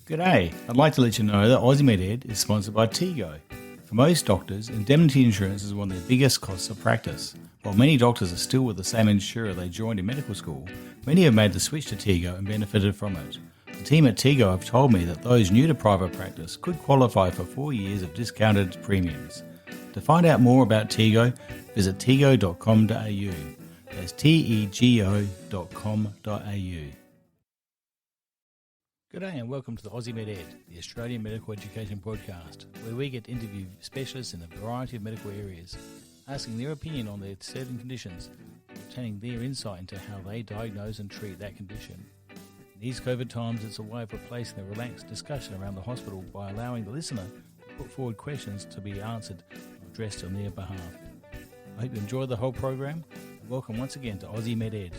G'day, I'd like to let you know that Aussie Med Ed is sponsored by Tego. For most doctors, indemnity insurance is one of their biggest costs of practice. While many doctors are still with the same insurer they joined in medical school, many have made the switch to Tego and benefited from it. The team at Tego have told me that those new to private practice could qualify for 4 years of discounted premiums. To find out more about Tego, visit tego.com.au. That's tego.com.au. G'day and welcome to the Aussie Med Ed, the Australian Medical Education Podcast, where we get to interview specialists in a variety of medical areas, asking their opinion on their certain conditions and obtaining their insight into how they diagnose and treat that condition. In these COVID times, it's a way of replacing the relaxed discussion around the hospital by allowing the listener to put forward questions to be answered and addressed on their behalf. I hope you enjoy the whole program and welcome once again to Aussie Med Ed.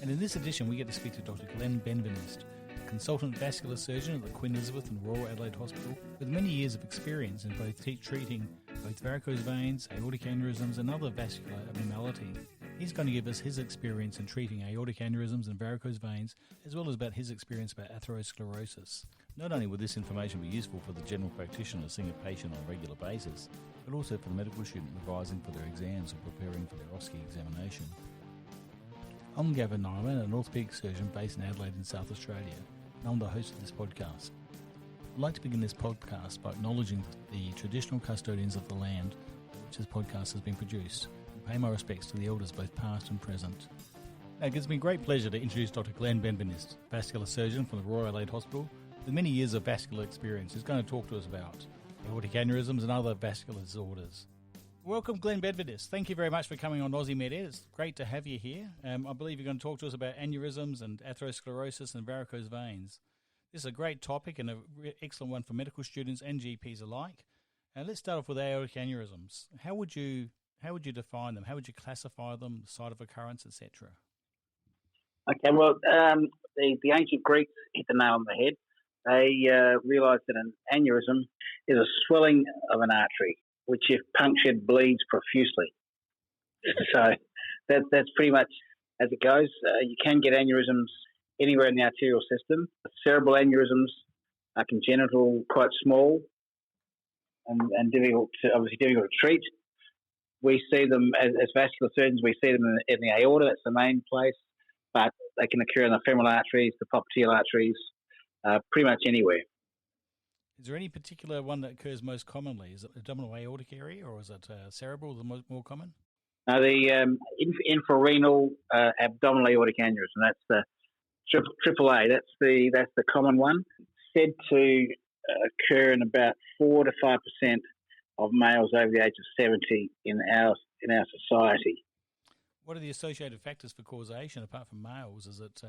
And in this edition, we get to speak to Dr Glen Benveniste, consultant vascular surgeon at the Queen Elizabeth and Royal Adelaide Hospital, with many years of experience in both treating both varicose veins, aortic aneurysms and other vascular abnormalities. He's going to give us his experience in treating aortic aneurysms and varicose veins, as well as about his experience about atherosclerosis. Not only will this information be useful for the general practitioner seeing a patient on a regular basis, but also for the medical student revising for their exams or preparing for their OSCE examination. I'm Gavin Nimon, an orthopaedic surgeon based in Adelaide in South Australia, and I'm the host of this podcast. I'd like to begin this podcast by acknowledging the traditional custodians of the land on which this podcast has been produced, and pay my respects to the elders both past and present. Now, it gives me great pleasure to introduce Dr Glen Benveniste, vascular surgeon from the Royal Adelaide Hospital, with many years of vascular experience, who's going to talk to us about aortic aneurysms and other vascular disorders. Welcome, Glen Benveniste. Thank you very much for coming on Aussie Med Ed. It's great to have you here. I believe you're going to talk to us about aneurysms and atherosclerosis and varicose veins. This is a great topic and an excellent one for medical students and GPs alike. Let's start off with aortic aneurysms. How would you define them? How would you classify them, the site of occurrence, etc.? Okay, well, the ancient Greeks hit the nail on the head. They realised that an aneurysm is a swelling of an artery, which if punctured bleeds profusely. So that's pretty much as it goes. You can get aneurysms anywhere in the arterial system. Cerebral aneurysms are congenital, quite small, and difficult to treat. We see them as vascular surgeons. We see them in the aorta. That's the main place, but they can occur in the femoral arteries, the popliteal arteries, pretty much anywhere. Is there any particular one that occurs most commonly? Is it the abdominal aortic area, or is it cerebral, the more common? The infrarenal abdominal aortic aneurysm. That's the AAA. That's the common one. Said to occur in about 4 to 5% of males over the age of 70 in our society. What are the associated factors for causation apart from males? Is it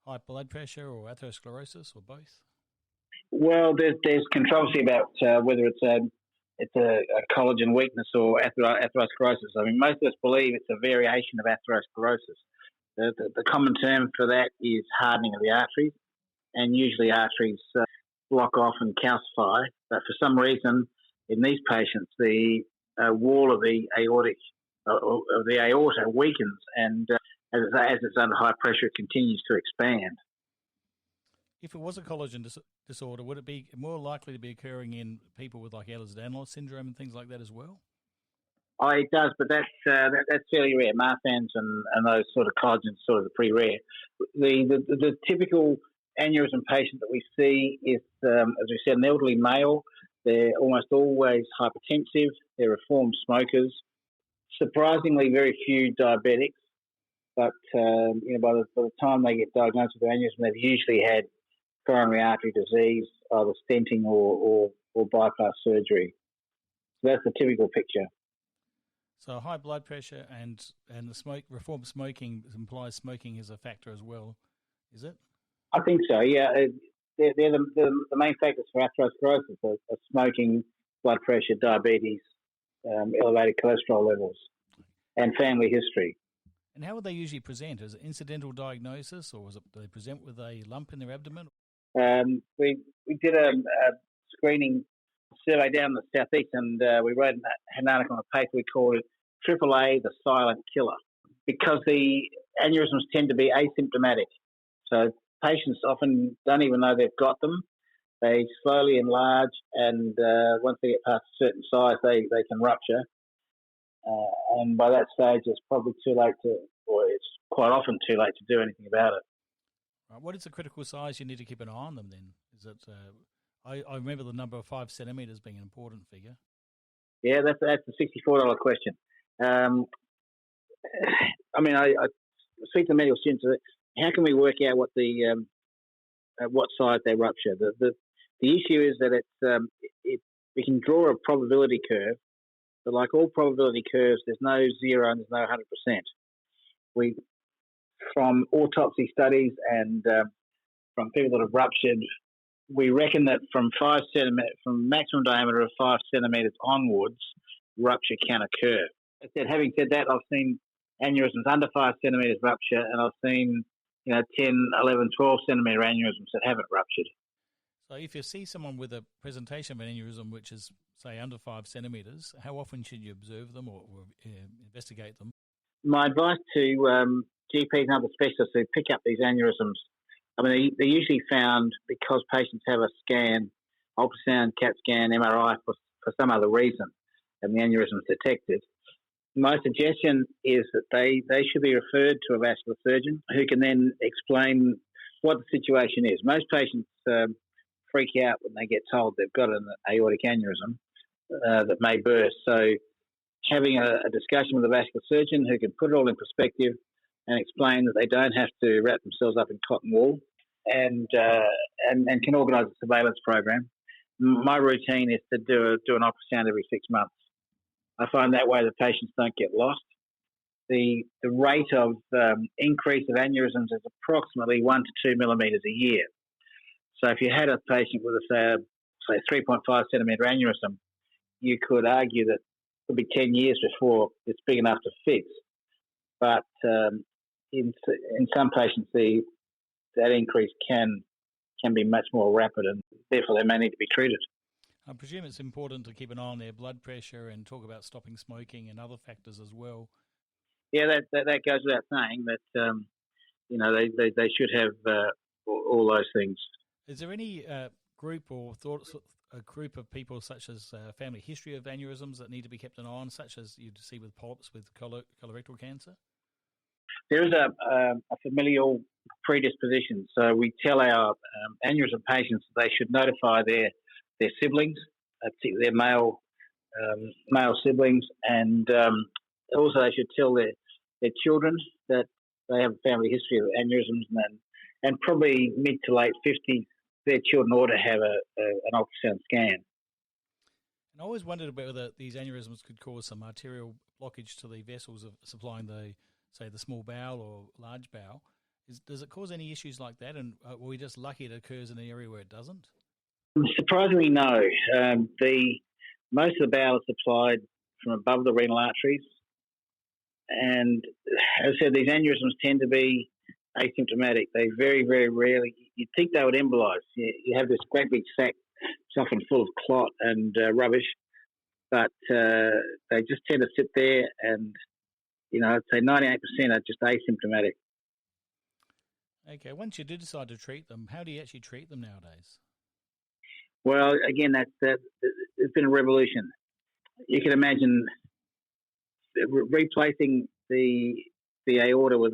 high blood pressure or atherosclerosis or both? Well, there's controversy about whether it's a collagen weakness or atherosclerosis. I mean, most of us believe it's a variation of atherosclerosis. The common term for that is hardening of the arteries, and usually arteries block off and calcify. But for some reason, in these patients, the wall of the aorta weakens, and as it's under high pressure, it continues to expand. If it was a collagen disorder, would it be more likely to be occurring in people with like Ehlers-Danlos syndrome and things like that as well? Oh, it does, but that's fairly rare. Marfan's and those sort of collagens are pretty rare. The typical aneurysm patient that we see is, as we said, an elderly male. They're almost always hypertensive. They're reformed smokers. Surprisingly, very few diabetics. But by the time they get diagnosed with aneurysm, they've usually had coronary artery disease, either stenting or bypass surgery. So that's the typical picture. So high blood pressure and the reformed smoking implies smoking is a factor as well, is it? I think so, yeah. They're the main factors for atherosclerosis are smoking, blood pressure, diabetes, elevated cholesterol levels, and family history. And how would they usually present? Is it incidental diagnosis, or do they present with a lump in their abdomen? We did a screening survey down in the southeast, and we wrote an article on a paper. We called it AAA, the silent killer, because the aneurysms tend to be asymptomatic. So patients often don't even know they've got them. They slowly enlarge, and once they get past a certain size, they can rupture. And by that stage, it's probably too late or it's quite often too late to do anything about it. Right. What is the critical size you need to keep an eye on them then? Is it? I remember the number of 5 centimetres being an important figure. Yeah, that's a $64 question. I speak to medical students. How can we work out what what size they rupture? The issue is that we can draw a probability curve, but like all probability curves, there's no 0 and there's no 100%. From autopsy studies and from people that have ruptured, we reckon that from maximum diameter of 5 centimetres onwards, rupture can occur. Having said that, I've seen aneurysms under 5 centimetres rupture, and I've seen 10, 11, 12 centimetre aneurysms that haven't ruptured. So if you see someone with a presentation of an aneurysm which is, say, under 5 centimetres, how often should you observe them or investigate them? My advice to GPs and other specialists who pick up these aneurysms, they're usually found because patients have a scan, ultrasound, CAT scan, MRI for some other reason, and the aneurysm is detected. My suggestion is that they should be referred to a vascular surgeon who can then explain what the situation is. Most patients freak out when they get told they've got an aortic aneurysm that may burst. So having a discussion with a vascular surgeon who can put it all in perspective and explain that they don't have to wrap themselves up in cotton wool and can organise a surveillance program. My routine is to do an ultrasound every 6 months. I find that way the patients don't get lost. The rate of increase of aneurysms is approximately 1 to 2 millimetres a year. So if you had a patient with say 3.5 centimetre aneurysm, you could argue that it could be 10 years before it's big enough to fix. But in some patients, that increase can be much more rapid, and therefore they may need to be treated. I presume it's important to keep an eye on their blood pressure and talk about stopping smoking and other factors as well. Yeah, that goes without saying that they should have all those things. Is there any group or a group of people such as family history of aneurysms that need to be kept an eye on, such as you'd see with polyps with colorectal cancer? There is a familial predisposition. So we tell our aneurysm patients that they should notify their siblings, particularly their male siblings, and also they should tell their children that they have a family history of aneurysms, and probably mid to late 50s, their children ought to have an ultrasound scan. And I always wondered about whether these aneurysms could cause some arterial blockage to the vessels of supplying the small bowel or large bowel. Does it cause any issues like that, and are we just lucky it occurs in an area where it doesn't? Surprisingly, no. Most of the bowel is supplied from above the renal arteries, and as I said, these aneurysms tend to be asymptomatic. They very, very rarely. You'd think they would embolize. You have this great big sac, it's often full of clot and rubbish, but they just tend to sit there, and I'd say 98% are just asymptomatic. Okay, once you do decide to treat them, how do you actually treat them nowadays? Well, again, there's been a revolution. You can imagine replacing the aorta with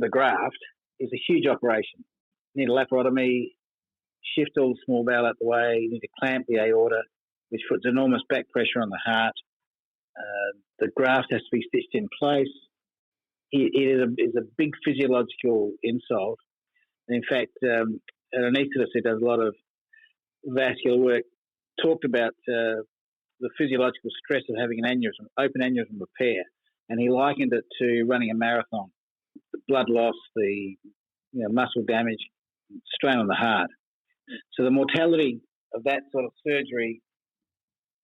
a graft is a huge operation. You need a laparotomy, shift all the small bowel out the way. You need to clamp the aorta, which puts enormous back pressure on the heart. The graft has to be stitched in place. It is a big physiological insult. And in fact, an anaesthetist who does a lot of vascular work talked about the physiological stress of having an aneurysm, open aneurysm repair, and he likened it to running a marathon. The blood loss, the muscle damage, strain on the heart. So the mortality of that sort of surgery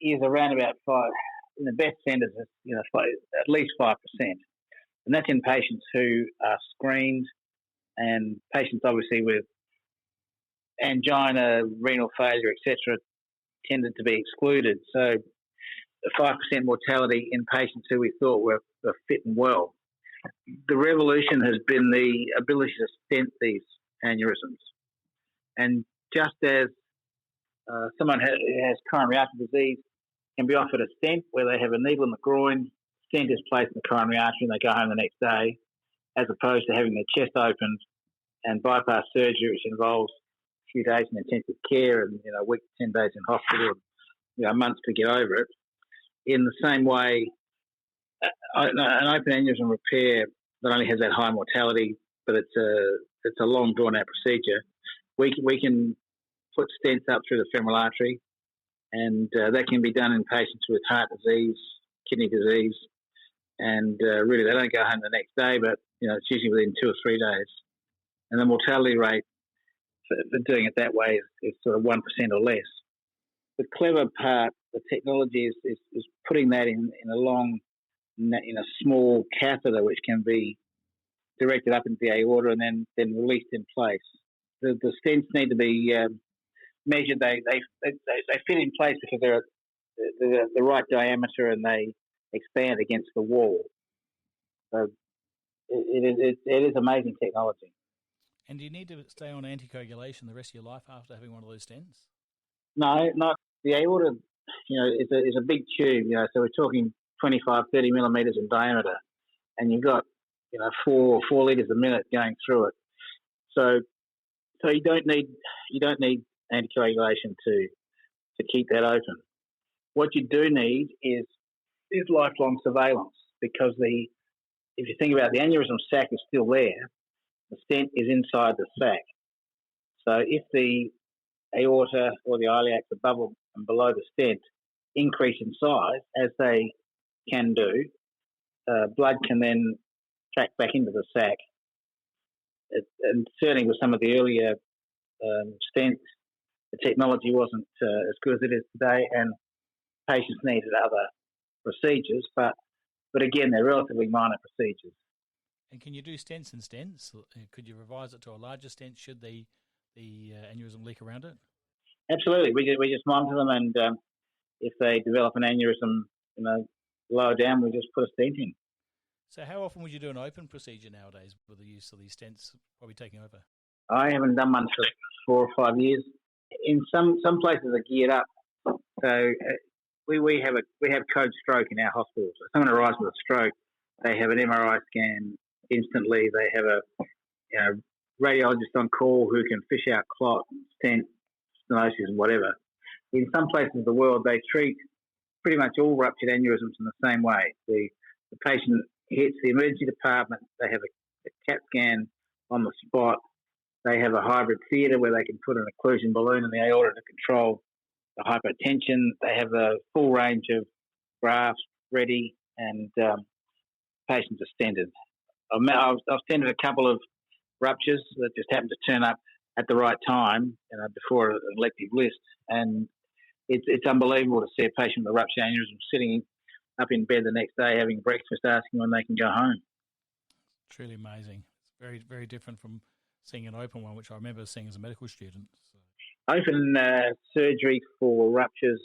is around about 5%. In the best centres, at least 5%. And that's in patients who are screened, and patients obviously with angina, renal failure, etc., tended to be excluded. So 5% mortality in patients who we thought were fit and well. The revolution has been the ability to stent these aneurysms. And just as someone who has coronary artery disease can be offered a stent where they have a needle in the groin, stent is placed in the coronary artery and they go home the next day, as opposed to having their chest opened and bypass surgery, which involves a few days in intensive care and a week to 10 days in hospital and months to get over it. In the same way, an open aneurysm repair not only has that high mortality, but it's a long drawn out procedure. We can put stents up through the femoral artery, and that can be done in patients with heart disease, kidney disease, and really they don't go home the next day, but it's usually within 2 or 3 days. And the mortality rate for doing it that way is sort of 1% or less. The clever part, the technology is putting that in a small catheter which can be directed up into the aorta and then released in place. The stents need to be measured. They fit in place because they're the right diameter and they expand against the wall. So it is amazing technology. And do you need to stay on anticoagulation the rest of your life after having one of those stents? No, not the aorta. Is a big tube. So we're talking 25, 30 millimeters in diameter, and you've got 4 liters a minute going through it. So you don't need anticoagulation to keep that open. What you do need is lifelong surveillance, because if you think about it, the aneurysm sac is still there. The stent is inside the sac. So if the aorta or the iliacs above and below the stent increase in size, as they can do, blood can then track back into the sac. And certainly with some of the earlier stents, the technology wasn't as good as it is today, and patients needed other procedures. But again, they're relatively minor procedures. And can you do stents and stents? Could you revise it to a larger stent should the aneurysm leak around it? Absolutely. We just monitor them, and if they develop an aneurysm, lower down, we just put a stent in. So how often would you do an open procedure nowadays with the use of these stents probably taking over? I haven't done one for 4 or 5 years. In some places are geared up. So we have code stroke in our hospitals. So someone arrives with a stroke, they have an MRI scan instantly. They have a radiologist on call who can fish out clot, stent, stenosis, and whatever. In some places of the world, they treat pretty much all ruptured aneurysms in the same way. The patient hits the emergency department. They have a CAT scan on the spot. They have a hybrid theatre where they can put an occlusion balloon in the aorta to control the hypertension. They have a full range of grafts ready, and patients are stented. I've stented a couple of ruptures that just happened to turn up at the right time, before an elective list, and it's unbelievable to see a patient with a ruptured aneurysm sitting up in bed the next day having breakfast, asking when they can go home. Truly amazing. It's very, very different from seeing an open one, which I remember seeing as a medical student. So. Open surgery for ruptures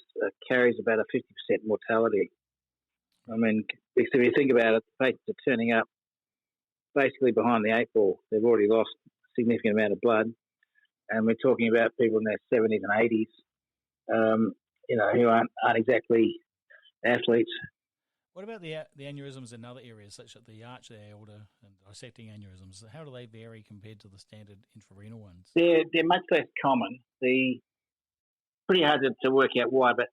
carries about a 50% mortality. I mean, if you think about it, the patients are turning up basically behind the 8 ball. They've already lost a significant amount of blood, and we're talking about people in their 70s and 80s, who aren't exactly athletes. What about the aneurysms in other areas, such as the arch of the aorta and dissecting aneurysms? How do they vary compared to the standard infrarenal ones? They're much less common. Pretty hard to work out why, but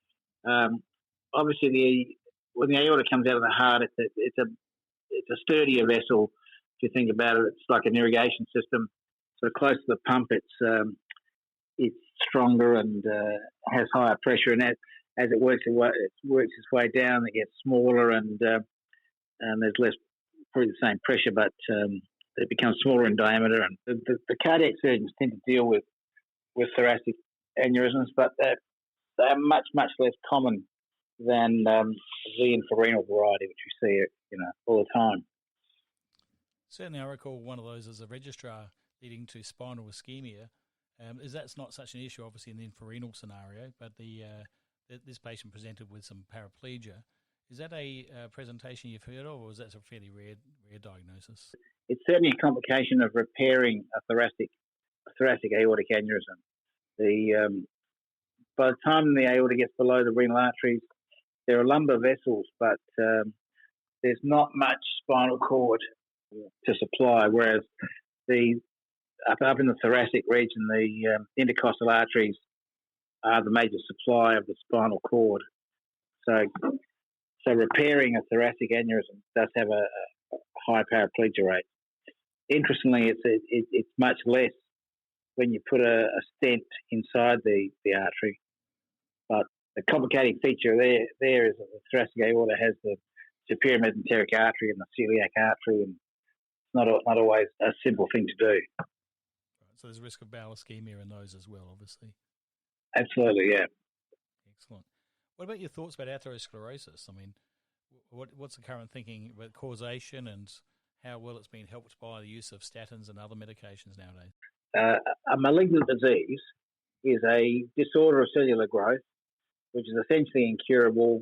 obviously when the aorta comes out of the heart, it's a sturdier vessel. If you think about it, it's like an irrigation system. So close to the pump, it's stronger and has higher pressure, and as it works its way down, it gets smaller, and there's less, probably the same pressure, but it becomes smaller in diameter. And the cardiac surgeons tend to deal with thoracic aneurysms, but they're much, much less common than the infrarenal variety, which we see all the time. Certainly, I recall one of those as a registrar leading to spinal ischemia. That's not such an issue, obviously, in the infrarenal scenario, but this patient presented with some paraplegia. Is that a presentation you've heard of, or is that a fairly rare diagnosis? It's certainly a complication of repairing a thoracic aortic aneurysm. By the time the aorta gets below the renal arteries, there are lumbar vessels, but there's not much spinal cord to supply, whereas up in the thoracic region, the intercostal arteries are the major supply of the spinal cord. So repairing a thoracic aneurysm does have a high paraplegia rate. Interestingly, it's much less when you put a stent inside the artery. But the complicating feature there is that the thoracic aorta has the superior mesenteric artery and the celiac artery, and it's not always a simple thing to do. Right. So there's a risk of bowel ischemia in those as well, obviously. Absolutely, yeah. Excellent. What about your thoughts about atherosclerosis? I mean, what's the current thinking about causation and how well it's been helped by the use of statins and other medications nowadays? A malignant disease is a disorder of cellular growth, which is essentially incurable,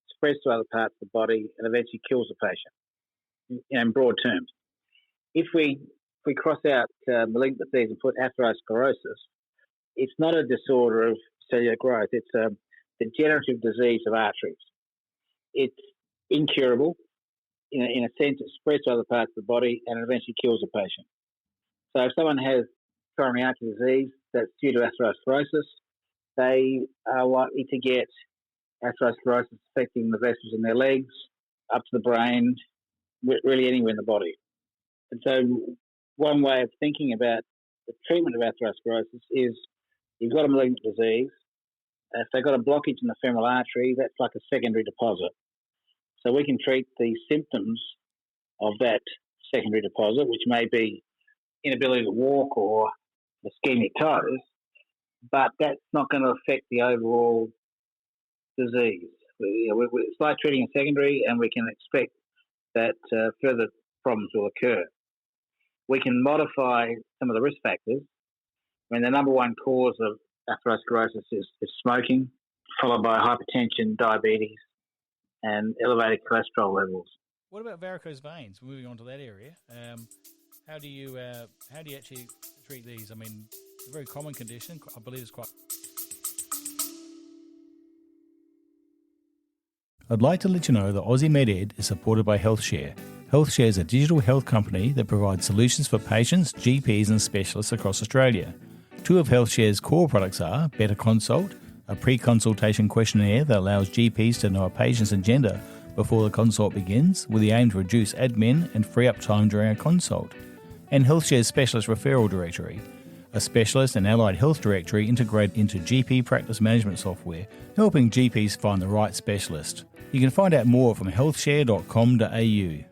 spreads to other parts of the body, and eventually kills the patient, in broad terms. If we cross out malignant disease and put atherosclerosis, it's not a disorder of cellular growth. It's a degenerative disease of arteries. It's incurable. In a sense, it spreads to other parts of the body and eventually kills the patient. So if someone has coronary artery disease that's due to atherosclerosis, they are likely to get atherosclerosis affecting the vessels in their legs, up to the brain, really anywhere in the body. And so one way of thinking about the treatment of atherosclerosis is you've got a malignant disease. If they've got a blockage in the femoral artery, that's like a secondary deposit. So we can treat the symptoms of that secondary deposit, which may be inability to walk or ischemic toes, but that's not going to affect the overall disease. It's like treating a secondary, and we can expect that further problems will occur. We can modify some of the risk factors. I mean, the number one cause of atherosclerosis is smoking, followed by hypertension, diabetes, and elevated cholesterol levels. What about varicose veins? Moving on to that area, how do you actually treat these? I mean, it's a very common condition. I believe it's quite. I'd like to let you know that Aussie Med Ed is supported by HealthShare. HealthShare is a digital health company that provides solutions for patients, GPs and specialists across Australia. Two of HealthShare's core products are Better Consult, a pre-consultation questionnaire that allows GPs to know a patient's agenda before the consult begins, with the aim to reduce admin and free up time during a consult, and HealthShare's Specialist Referral Directory, a specialist and allied health directory integrated into GP practice management software, helping GPs find the right specialist. You can find out more from healthshare.com.au.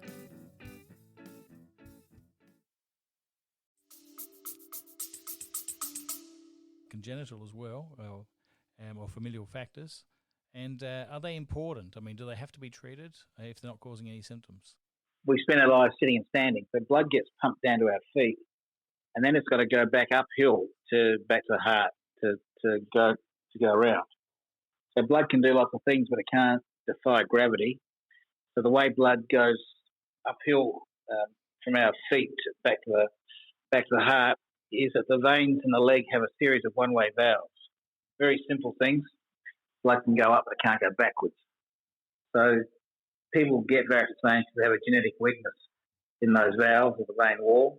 Congenital as well, or familial factors, and are they important? I mean, do they have to be treated if they're not causing any symptoms? We spend our lives sitting and standing, so blood gets pumped down to our feet, and then it's got to go back uphill back to the heart to go around. So blood can do lots of things, but it can't defy gravity. So the way blood goes uphill from our feet back to the heart is that the veins in the leg have a series of one-way valves. Very simple things. Blood can go up, but it can't go backwards. So people get varicose veins because they have a genetic weakness in those valves or the vein wall.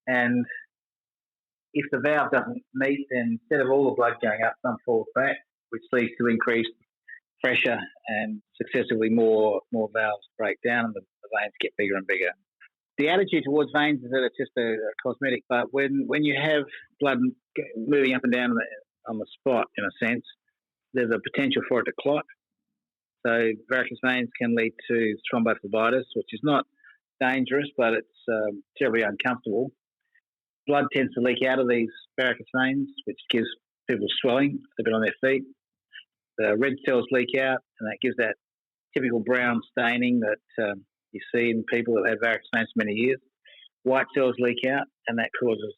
And if the valve doesn't meet, then instead of all the blood going up, some falls back, which leads to increased pressure, and successively more valves break down and the veins get bigger and bigger. The attitude towards veins is that it's just a cosmetic, but when you have blood moving up and down on the spot, in a sense, there's a potential for it to clot. So varicose veins can lead to thrombophlebitis, which is not dangerous, but it's terribly uncomfortable. Blood tends to leak out of these varicose veins, which gives people swelling, a bit on their feet. The red cells leak out, and that gives that typical brown staining that you see in people that have varicose veins for many years. White cells leak out, and that causes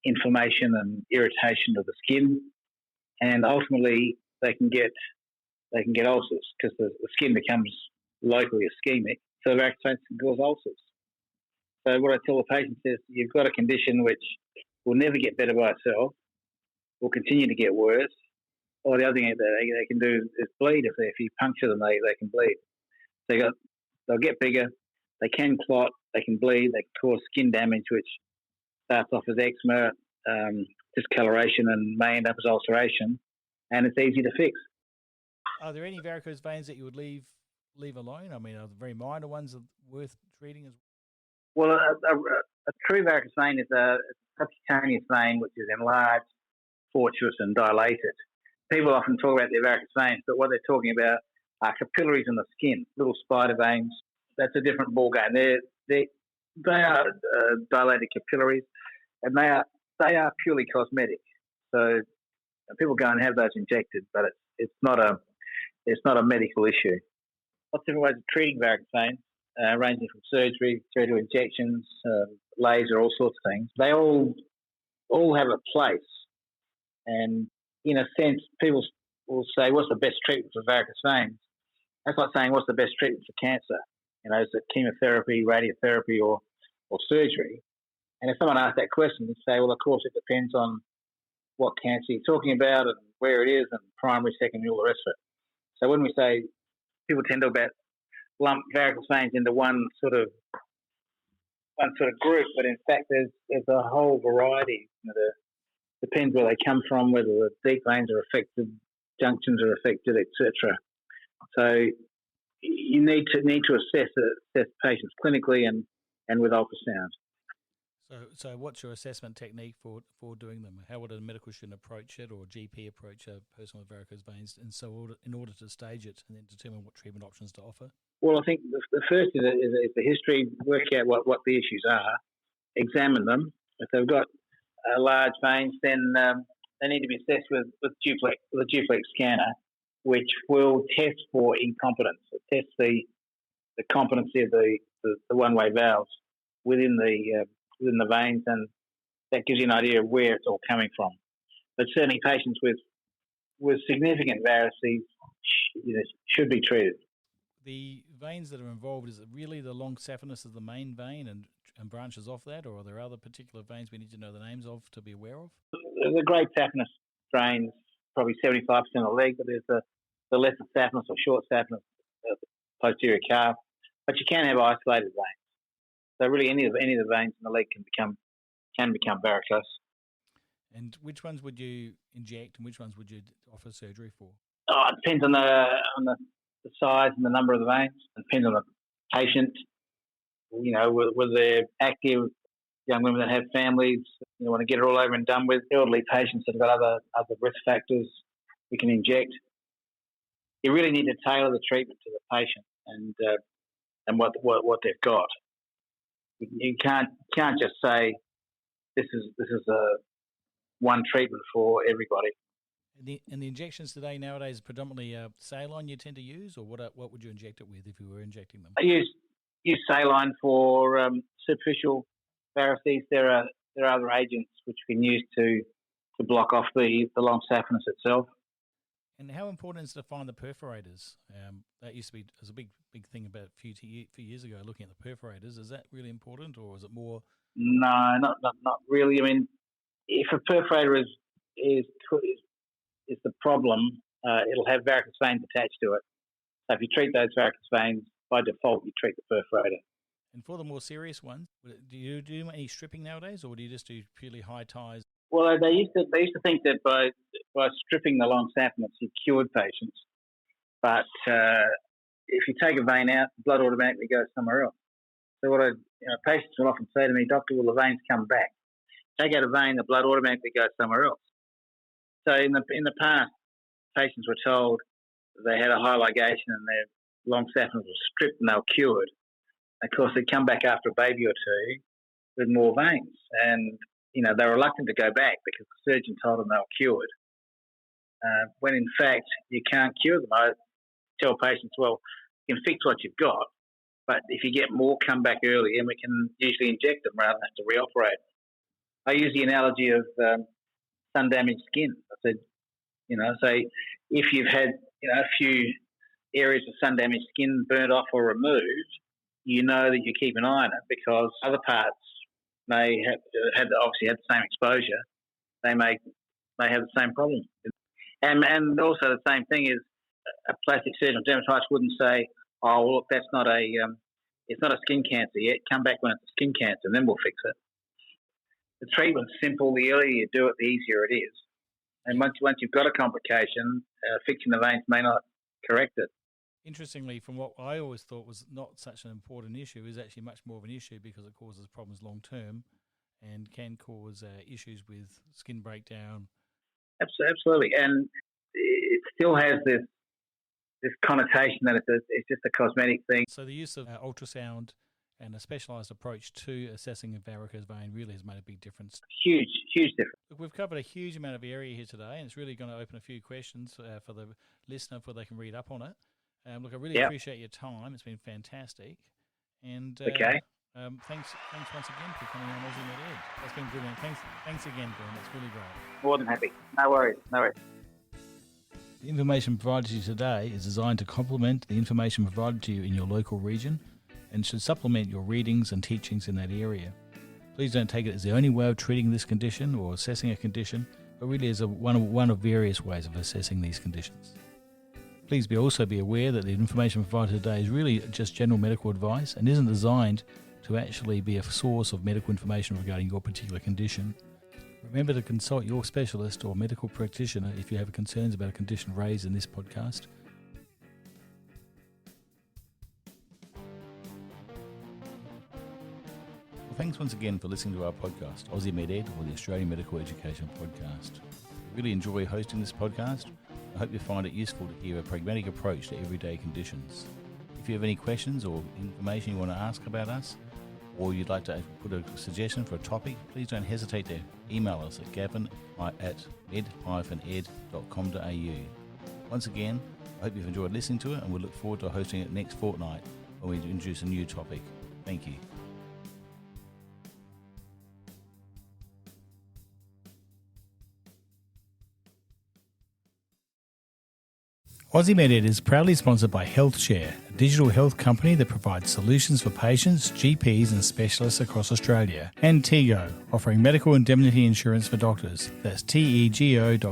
inflammation and irritation of the skin, and ultimately they can get ulcers because the skin becomes locally ischemic. So varicose veins can cause ulcers. So what I tell the patients is you've got a condition which will never get better by itself. will continue to get worse. Or the other thing that they can do is bleed. If you puncture them, they can bleed. They'll get bigger. They can clot. They can bleed. They can cause skin damage, which starts off as eczema, discoloration, and may end up as ulceration. And it's easy to fix. Are there any varicose veins that you would leave alone? I mean, are the very minor ones worth treating as well? Well, a true varicose vein is a subcutaneous vein which is enlarged, tortuous, and dilated. People often talk about their varicose veins, but what they're talking about are capillaries in the skin, little spider veins. That's a different ballgame. They are dilated capillaries, and they are purely cosmetic. So people go and have those injected, but it's not a medical issue. Lots of different ways of treating varicose veins, ranging from surgery through to injections, laser, all sorts of things. They all have a place, and in a sense, people will say, "What's the best treatment for varicose veins?" That's like saying, "What's the best treatment for cancer?" Is it chemotherapy, radiotherapy, or surgery? And if someone asks that question, they say, "Well, of course, it depends on what cancer you're talking about and where it is, and primary, secondary, all the rest of it." So when we say, people tend to lump varicose veins into one sort of group, but in fact, there's a whole variety. Depends where they come from, whether the deep veins are affected, junctions are affected, etc. So you need to assess patients clinically and with ultrasound. So what's your assessment technique for doing them? How would a medical student approach it, or a GP approach a person with varicose veins, and so in order to stage it and then determine what treatment options to offer? Well, I think the first is the history, work out what the issues are, examine them. If they've got large veins, then they need to be assessed with a duplex scanner, which will test for incompetence. It tests the competency of the one-way valves within the veins, and that gives you an idea of where it's all coming from. But certainly patients with significant varices should be treated. The veins that are involved, is it really the long saphenous of the main vein and branches off that, or are there other particular veins we need to know the names of to be aware of? The great saphenous drains probably 75% of the leg, but there's the lesser saphenous or short saphenous posterior calf. But you can have isolated veins. So really, any of the veins in the leg can become varicose. And which ones would you inject, and which ones would you offer surgery for? Oh, it depends on the size and the number of the veins. It depends on the patient. Whether they're active young women that have families, want to get it all over and done with. Elderly patients that have got other risk factors, we can inject. You really need to tailor the treatment to the patient and what they've got. You can't just say this is a one treatment for everybody. And the injections today nowadays predominantly saline you tend to use, or what would you inject it with if you were injecting them? I use saline for superficial varices. There are other agents which you can use to block off the long saphenous itself. And how important is to find the perforators? That used to be a big thing about a few years ago, looking at the perforators. Is that really important, or is it more? No, not really. I mean, if a perforator is the problem, it'll have varicose veins attached to it. So if you treat those varicose veins, by default, you treat the perforator. And for the more serious ones, do you do any stripping nowadays, or do you just do purely high ties? Well, they used to think that by stripping the long saphenous, you cured patients. But if you take a vein out, the blood automatically goes somewhere else. So what patients will often say to me, "Doctor, will the veins come back?" Take out a vein, the blood automatically goes somewhere else. So in the past, patients were told they had a high ligation and their long saphenous was stripped and they were cured. Of course, they'd come back after a baby or two with more veins, and they were reluctant to go back because the surgeon told them they were cured. When in fact you can't cure them. I tell patients, well, you can fix what you've got, but if you get more, come back early, and we can usually inject them rather than have to reoperate. I use the analogy of sun-damaged skin. I said, say if you've had a few areas of sun-damaged skin burnt off or removed, you know that you keep an eye on it because other parts may have obviously had the same exposure. They may may have the same problem. And also the same thing is a plastic surgeon or dermatologist wouldn't say, oh, well, look, that's not it's not a skin cancer yet. Come back when it's a skin cancer and then we'll fix it. The treatment's simple. The earlier you do it, the easier it is. And once you've got a complication, fixing the veins may not correct it. Interestingly, from what I always thought was not such an important issue, is actually much more of an issue because it causes problems long term and can cause issues with skin breakdown. Absolutely, and it still has this connotation that it's just a cosmetic thing. So the use of ultrasound and a specialised approach to assessing a varicose vein really has made a big difference. Huge difference. Look, we've covered a huge amount of area here today, and it's really going to open a few questions for the listener before they can read up on it. Look, I really appreciate your time. It's been fantastic. And okay. Thanks once again for coming on Aussie Med Ed. That's been brilliant. Thanks again, Glenn. That's really great. More than happy. No worries. The information provided to you today is designed to complement the information provided to you in your local region and should supplement your readings and teachings in that area. Please don't take it as the only way of treating this condition or assessing a condition, but really as one of various ways of assessing these conditions. Please also be aware that the information provided today is really just general medical advice and isn't designed to actually be a source of medical information regarding your particular condition. Remember to consult your specialist or medical practitioner if you have concerns about a condition raised in this podcast. Well, thanks once again for listening to our podcast, Aussie Med Ed, or the Australian Medical Education Podcast. I really enjoy hosting this podcast. I hope you find it useful to hear a pragmatic approach to everyday conditions. If you have any questions or information you want to ask about us, or you'd like to put a suggestion for a topic, please don't hesitate to email us at gavin@med-ed.com.au. Once again, I hope you've enjoyed listening to it, and we look forward to hosting it next fortnight when we introduce a new topic. Thank you. Aussie Med Ed is proudly sponsored by HealthShare, a digital health company that provides solutions for patients, GPs and specialists across Australia, and Tego, offering medical indemnity insurance for doctors. That's tego.com.au.